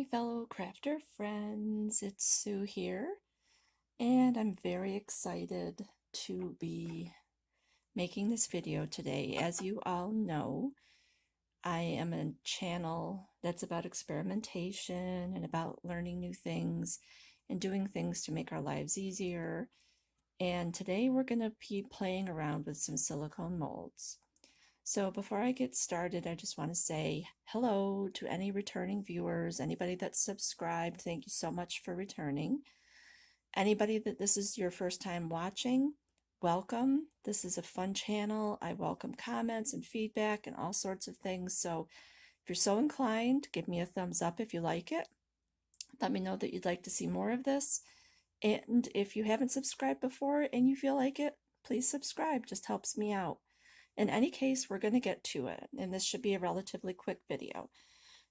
fellow crafter friends, it's Sue here, and I'm very excited to be making this video today. As you all know, I am a channel that's about experimentation and about learning new things and doing things to make our lives easier. And today we're going to be playing around with some silicone molds. So before I get started, I just want to say hello to any returning viewers, anybody that's subscribed. Thank you so much for returning. Anybody that this is your first time watching, welcome. This is a fun channel. I welcome comments and feedback and all sorts of things. So if you're so inclined, give me a thumbs up if you like it. Let me know that you'd like to see more of this. And if you haven't subscribed before and you feel like it, please subscribe. Just helps me out. In any case, we're going to get to it, and this should be a relatively quick video.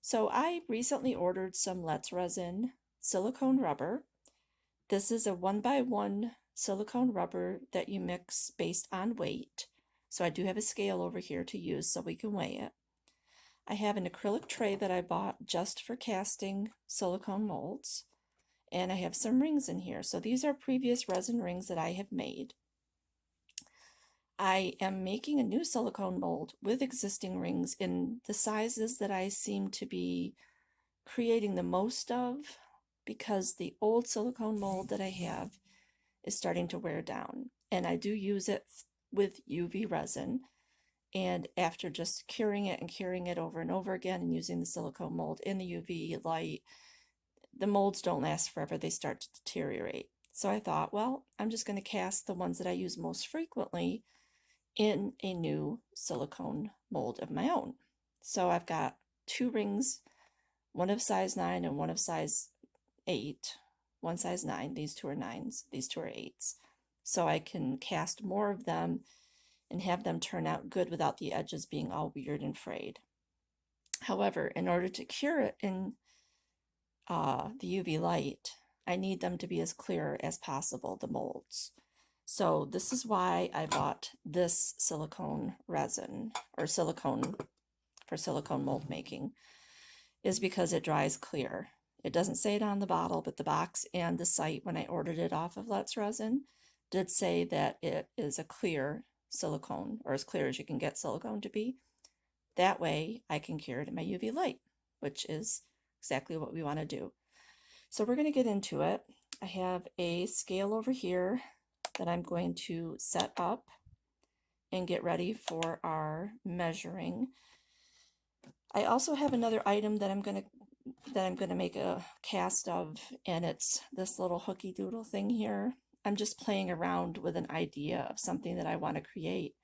So I recently ordered some Resin Silicone Rubber. This is a 1x1 silicone rubber that you mix based on weight. So I do have a scale over here to use so we can weigh it. I have an acrylic tray that I bought just for casting silicone molds. And I have some rings in here. So these are previous resin rings that I have made. I am making a new silicone mold with existing rings in the sizes that I seem to be creating the most of, because the old silicone mold that I have is starting to wear down. And I do use it with UV resin. And after just curing it and curing it over and over again and using the silicone mold in the UV light, the molds don't last forever. They start to deteriorate. So I thought, well, I'm just going to cast the ones that I use most frequently in a new silicone mold of my own. So I've got two rings, one of size 9 and one of size 8. One size 9, these two are 9s, these two are 8s. So I can cast more of them and have them turn out good without the edges being all weird and frayed. However, in order to cure it in the UV light, I need them to be as clear as possible, the molds. So this is why I bought this silicone resin, or silicone for silicone mold making, is because it dries clear. It doesn't say it on the bottle, but the box and the site when I ordered it off of Let's Resin did say that it is a clear silicone, or as clear as you can get silicone to be. That way I can cure it in my UV light, which is exactly what we want to do. So we're going to get into it. I have a scale over here that I'm going to set up and get ready for our measuring. I also have another item that I'm going to make a cast of, and it's this little hooky doodle thing here. I'm just playing around with an idea of something that I want to create,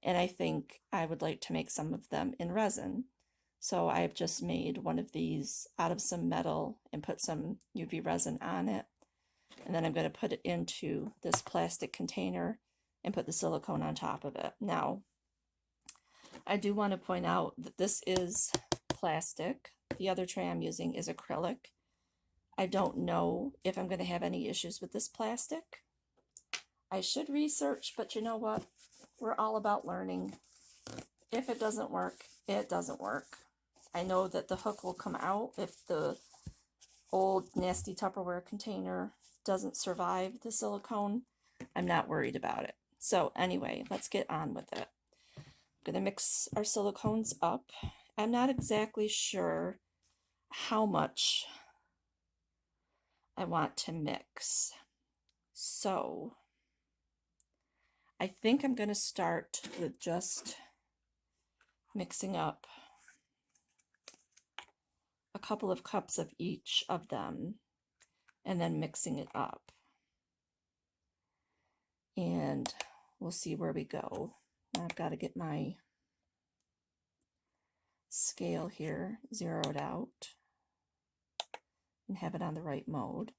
and I think I would like to make some of them in resin. So I've just made one of these out of some metal and put some UV resin on it. And then I'm going to put it into this plastic container and put the silicone on top of it. Now, I do want to point out that this is plastic. The other tray I'm using is acrylic. I don't know if I'm going to have any issues with this plastic. I should research, but you know what? We're all about learning. If it doesn't work, it doesn't work. I know that the hook will come out if the old nasty Tupperware container doesn't survive the silicone. I'm not worried about it. So anyway, let's get on with it. I'm going to mix our silicones up. I'm not exactly sure how much I want to mix. So I think I'm going to start with just mixing up a couple of cups of each of them and then mixing it up. And we'll see where we go. I've got to get my scale here zeroed out and have it on the right mode.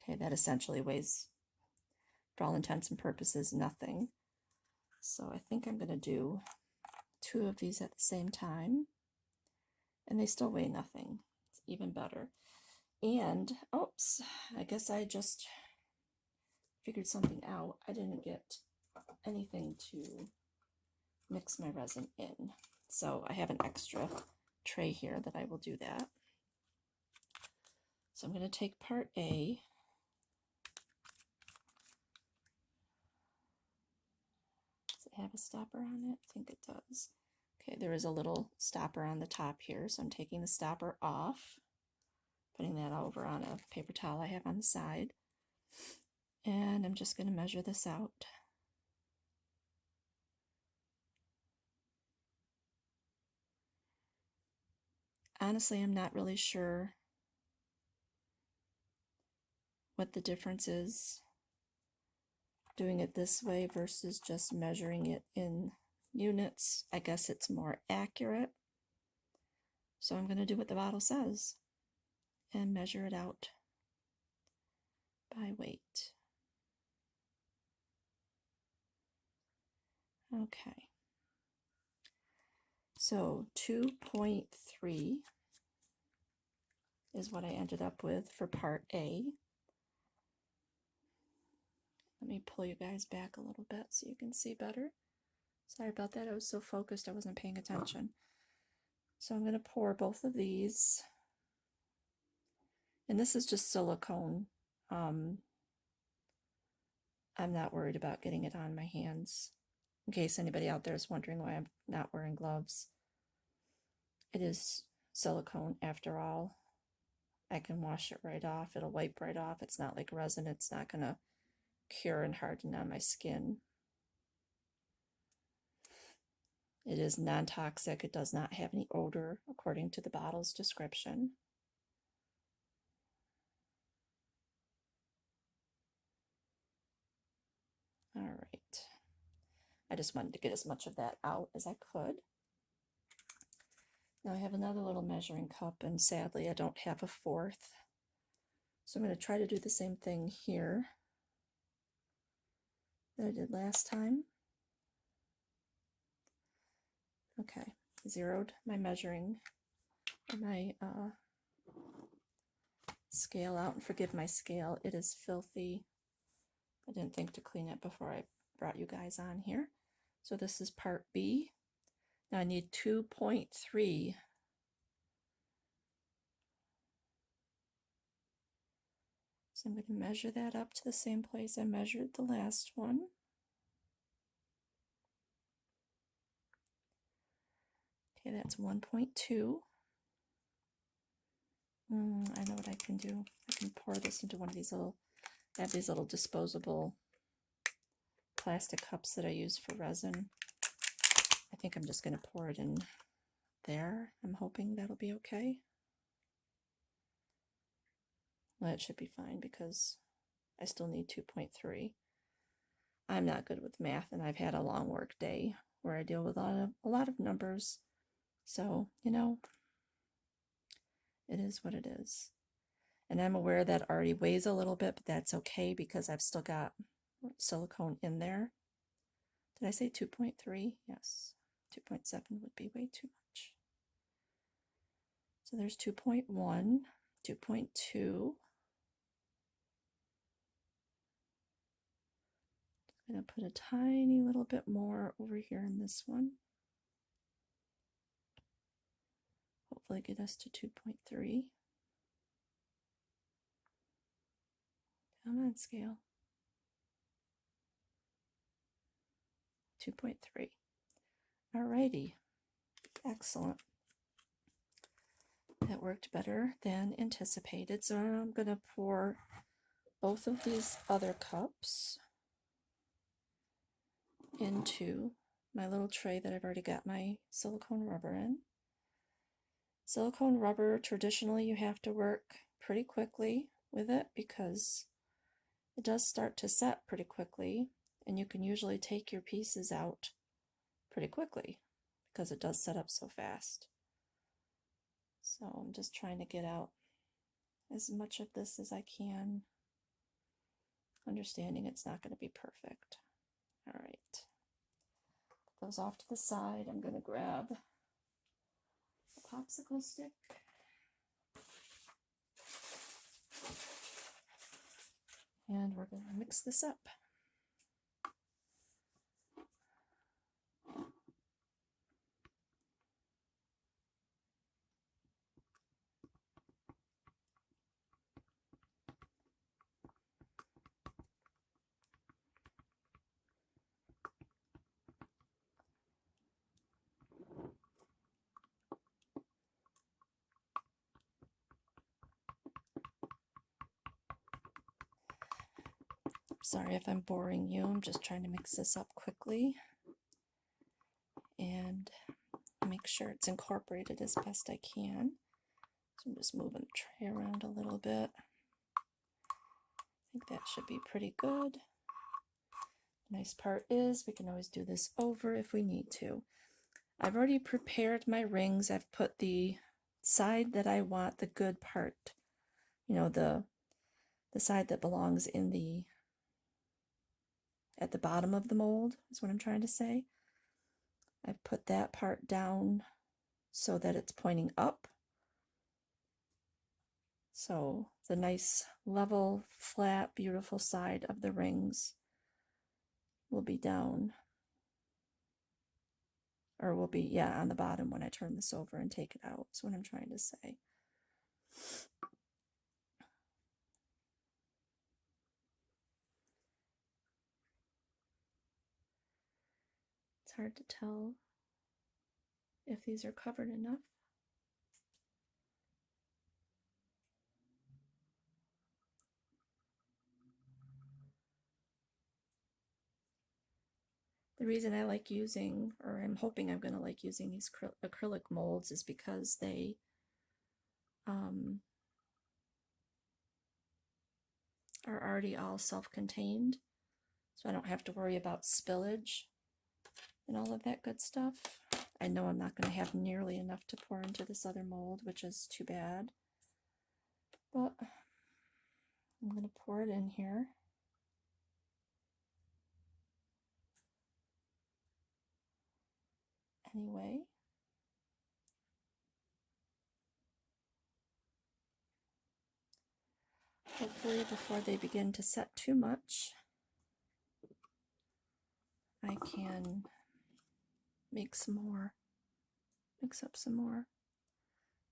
Okay, that essentially weighs, for all intents and purposes, nothing. So I think I'm going to do 2 of these at the same time, and they still weigh nothing. It's even better. And, oops, I guess I just figured something out. I didn't get anything to mix my resin in. So I have an extra tray here that I will do that. So I'm going to take part A. Does it have a stopper on it? I think it does. Okay, there is a little stopper on the top here, so I'm taking the stopper off, putting that over on a paper towel I have on the side, and I'm just going to measure this out. Honestly, I'm not really sure what the difference is doing it this way versus just measuring it in units. I guess it's more accurate. So I'm going to do what the bottle says and measure it out by weight. Okay. So 2.3 is what I ended up with for part A. Let me pull you guys back a little bit so you can see better. Sorry about that, I was so focused I wasn't paying attention. So I'm going to pour both of these, and this is just silicone. I'm not worried about getting it on my hands, in case anybody out there is wondering why I'm not wearing gloves. It is silicone after all. I can wash it right off, it'll wipe right off. It's not like resin, it's not going to cure and harden on my skin. It is non-toxic. It does not have any odor according to the bottle's description. All right. I just wanted to get as much of that out as I could. Now I have another little measuring cup, and sadly I don't have a fourth. So I'm going to try to do the same thing here that I did last time. Okay, zeroed my measuring, my scale out, and forgive my scale, it is filthy. I didn't think to clean it before I brought you guys on here. So this is part B. Now I need 2.3. So I'm going to measure that up to the same place I measured the last one. Okay, that's 1.2. I know what I can do. I can pour this into one of these little, I have these little disposable plastic cups that I use for resin. I think I'm just going to pour it in there. I'm hoping that'll be okay. Well, it should be fine because I still need 2.3. I'm not good with math, and I've had a long work day where I deal with a lot of numbers. So, you know, it is what it is. And I'm aware that already weighs a little bit, but that's okay because I've still got silicone in there. Did I say 2.3? Yes. 2.7 would be way too much. So there's 2.1, 2.2. I'm going to put a tiny little bit more over here in this one. Hopefully get us to 2.3. Come on, scale. 2.3. Alrighty. Excellent. That worked better than anticipated. So I'm going to pour both of these other cups into my little tray that I've already got my silicone rubber in. Silicone rubber, traditionally you have to work pretty quickly with it because it does start to set pretty quickly, and you can usually take your pieces out pretty quickly because it does set up so fast. So I'm just trying to get out as much of this as I can, understanding it's not going to be perfect. All right, put those off to the side. I'm going to grab a popsicle stick. And we're going to mix this up. Sorry if I'm boring you. I'm just trying to mix this up quickly and make sure it's incorporated as best I can. So I'm just moving the tray around a little bit. I think that should be pretty good. Nice part is we can always do this over if we need to. I've already prepared my rings. I've put the side that I want the good part, you know, the side that belongs in the at the bottom of the mold is what I'm trying to say. I've put that part down so that it's pointing up. So the nice level, flat, beautiful side of the rings will be down, or will be, yeah, on the bottom when I turn this over and take it out, is what I'm trying to say. It's hard to tell if these are covered enough. The reason I like using, or I'm hoping I'm going to like using these acrylic molds is because they are already all self-contained, so I don't have to worry about spillage and all of that good stuff. I know I'm not going to have nearly enough to pour into this other mold, which is too bad, but I'm going to pour it in here. Anyway, hopefully before they begin to set too much, I can make some more, mix up some more.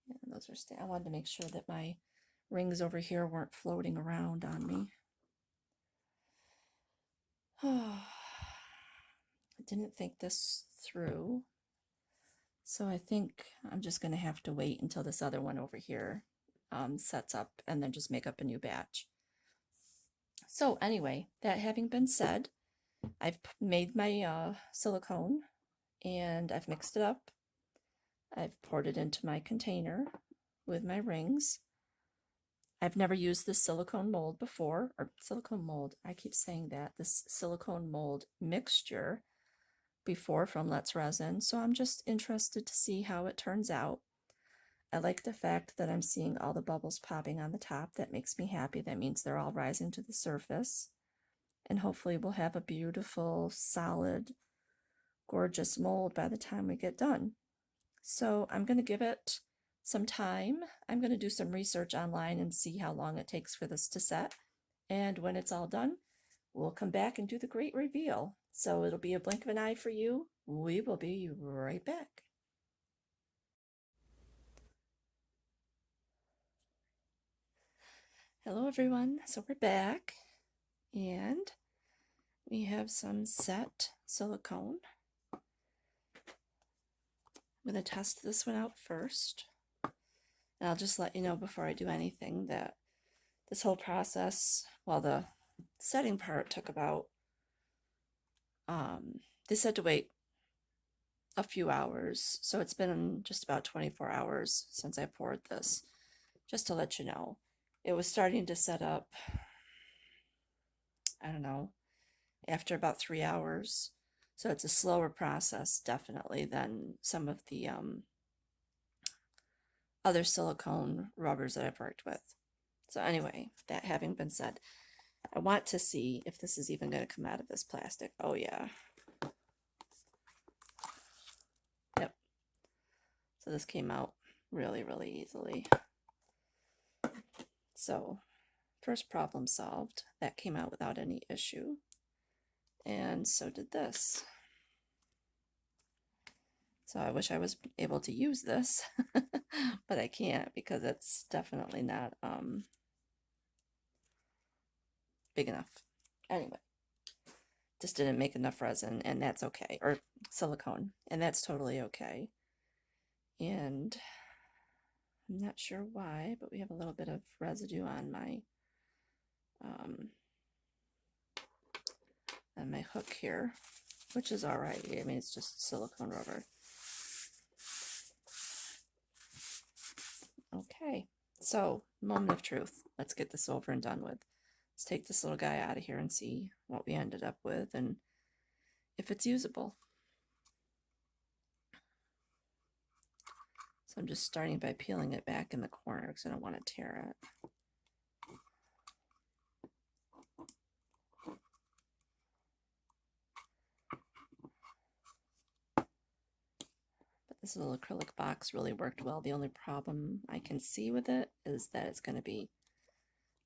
Yeah, those are I wanted to make sure that my rings over here weren't floating around on me. I didn't think this through, so I think I'm just going to have to wait until this other one over here sets up and then just make up a new batch. So anyway, that having been said, I've made my silicone and I've mixed it up. I've poured it into my container with my rings. I've never used this silicone mold before, or silicone mold, I keep saying that, this silicone mold mixture before from Let's Resin, so I'm just interested to see how it turns out. I like the fact that I'm seeing all the bubbles popping on the top. That makes me happy. That means they're all rising to the surface. And hopefully we'll have a beautiful, solid, gorgeous mold by the time we get done. So I'm going to give it some time. I'm going to do some research online and see how long it takes for this to set. And when it's all done, we'll come back and do the great reveal. So it'll be a blink of an eye for you. We will be right back. Hello everyone, so we're back and we have some set silicone. I'm going to test this one out first, and I'll just let you know before I do anything that this whole process, well, the setting part took about, they said to wait a few hours, so it's been just about 24 hours since I poured this, just to let you know. It was starting to set up, I don't know, after about 3 hours. So it's a slower process, definitely, than some of the other silicone rubbers that I've worked with. So anyway, that having been said, I want to see if this is even going to come out of this plastic. Oh yeah. Yep. So this came out really, really easily. So first problem solved. That came out without any issue. And so did this. So I wish I was able to use this, but I can't because it's definitely not big enough. Anyway, just didn't make enough resin, and that's okay, or silicone, and that's totally okay. And I'm not sure why, but we have a little bit of residue on my and my hook here, which is all right. I mean, it's just silicone rubber. Okay, so moment of truth. Let's get this over and done with. Let's take this little guy out of here and see what we ended up with and if it's usable. So I'm just starting by peeling it back in the corner because I don't want to tear it. But this little acrylic box really worked well. The only problem I can see with it is that it's going to be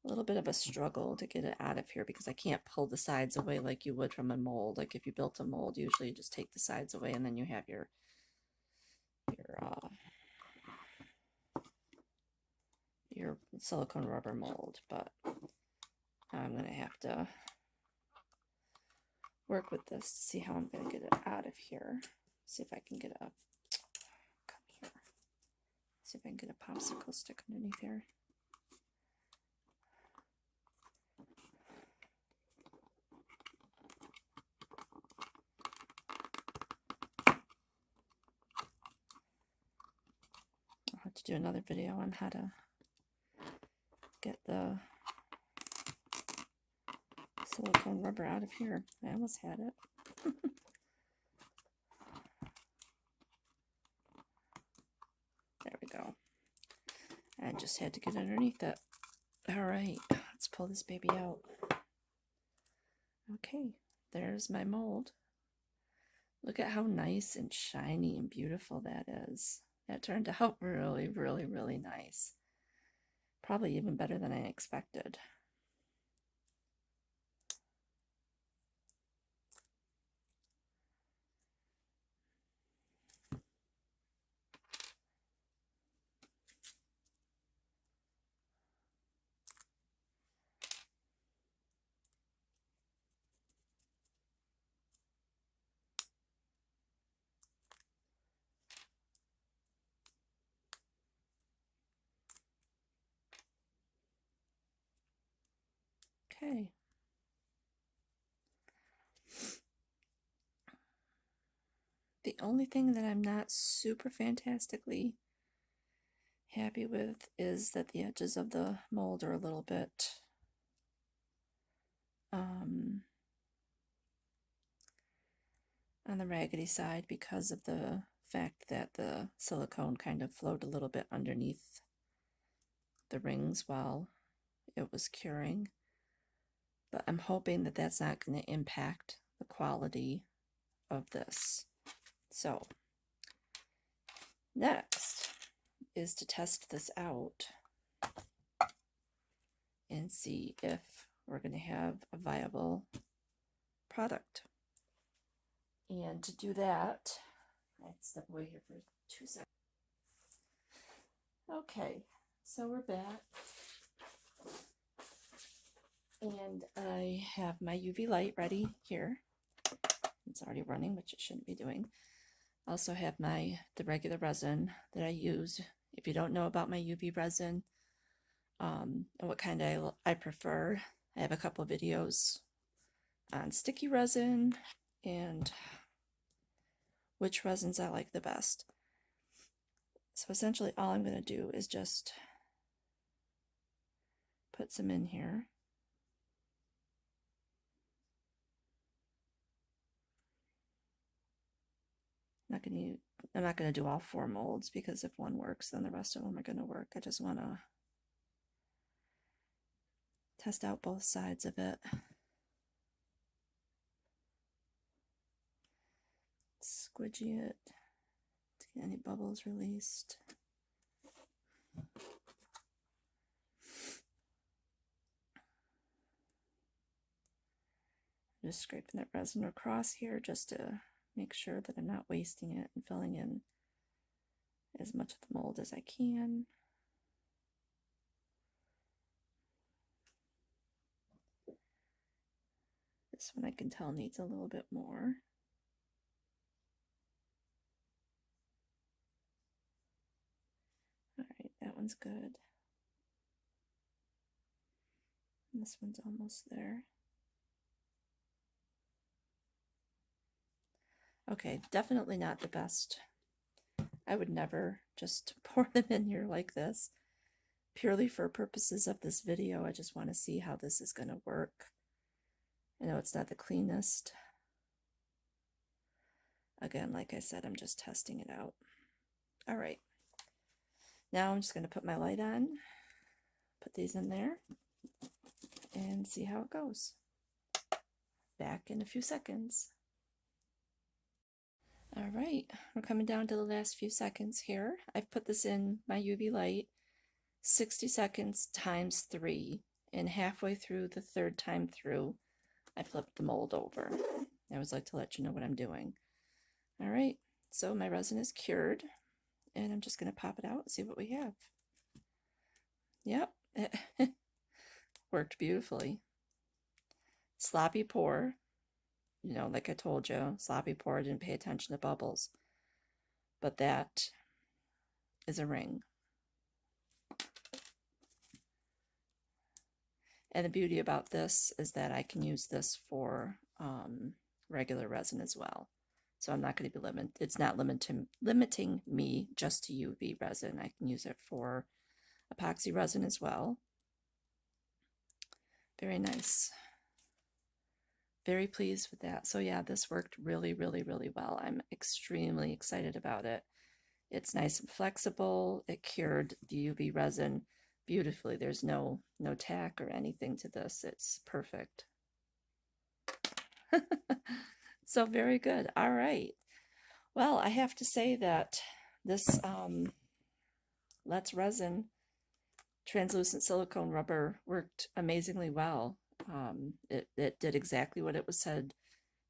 a little bit of a struggle to get it out of here because I can't pull the sides away like you would from a mold. Like if you built a mold, usually you just take the sides away and then you have your silicone rubber mold. But I'm going to have to work with this to see how I'm going to get it out of here. See if I can get a, come here. See if I can get a popsicle stick underneath here. I'll have to do another video on how to get the silicone rubber out of here. I almost had it. There we go. I just had to get underneath it. All right, let's pull this baby out. Okay, there's my mold. Look at how nice and shiny and beautiful that is. That turned out really, really, really nice. Probably even better than I expected. Okay. The only thing that I'm not super fantastically happy with is that the edges of the mold are a little bit on the raggedy side because of the fact that the silicone kind of flowed a little bit underneath the rings while it was curing. But I'm hoping that that's not going to impact the quality of this. So next is to test this out and see if we're going to have a viable product. And to do that, I have to step away here for 2 seconds. Okay, so we're back. And I have my UV light ready here. It's already running, which it shouldn't be doing. I also have the regular resin that I use. If you don't know about my UV resin and what kind I prefer, I have a couple of videos on sticky resin and which resins I like the best. So essentially all I'm going to do is just put some in here. I'm not going to do all 4 molds because if one works, then the rest of them are going to work. I just want to test out both sides of it. Squidgy it to get any bubbles released. Just scraping that resin across here just to make sure that I'm not wasting it and filling in as much of the mold as I can. This one I can tell needs a little bit more. Alright, that one's good. And this one's almost there. Okay, definitely not the best. I would never just pour them in here like this. Purely for purposes of this video, I just want to see how this is going to work. I know it's not the cleanest. Again, like I said, I'm just testing it out. All right. Now I'm just going to put my light on, put these in there, and see how it goes. Back in a few seconds. All right, we're coming down to the last few seconds here. I've put this in my UV light, 60 seconds times 3, and halfway through the third time through, I flipped the mold over. I always like to let you know what I'm doing. All right, so my resin is cured, and I'm just going to pop it out and see what we have. Yep, it worked beautifully. Sloppy pour. You know, like I told you, sloppy pour, didn't pay attention to bubbles. But that is a ring. And the beauty about this is that I can use this for regular resin as well. So I'm not going to be limited. It's not limiting me just to UV resin. I can use it for epoxy resin as well. Very nice. Very pleased with that. So yeah, this worked really, really, really well. I'm extremely excited about it. It's nice and flexible. It cured the UV resin beautifully. There's no tack or anything to this. It's perfect. So very good. All right. Well, I have to say that this Let's Resin translucent silicone rubber worked amazingly well. It did exactly what it was said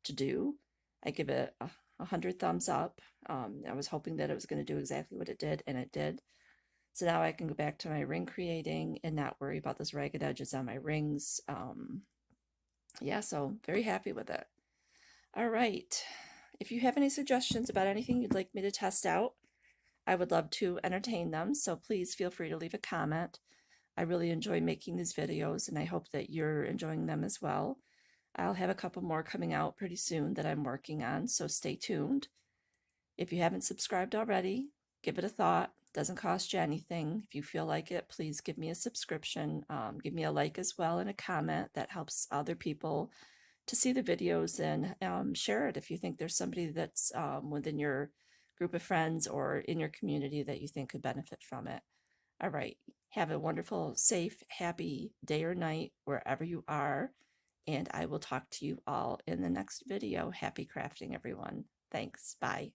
to do. I give it 100 thumbs up. I was hoping that it was going to do exactly what it did, and it did. So now I can go back to my ring creating and not worry about those ragged edges on my rings. Yeah, so very happy with it. All right. If you have any suggestions about anything you'd like me to test out, I would love to entertain them. So please feel free to leave a comment. I really enjoy making these videos, and I hope that you're enjoying them as well. I'll have a couple more coming out pretty soon that I'm working on, so stay tuned. If you haven't subscribed already, give it a thought. It doesn't cost you anything. If you feel like it, please give me a subscription. Give me a like as well and a comment. That helps other people to see the videos, and share it if you think there's somebody that's within your group of friends or in your community that you think could benefit from it. All right. Have a wonderful, safe, happy day or night wherever you are. And I will talk to you all in the next video. Happy crafting, everyone. Thanks. Bye.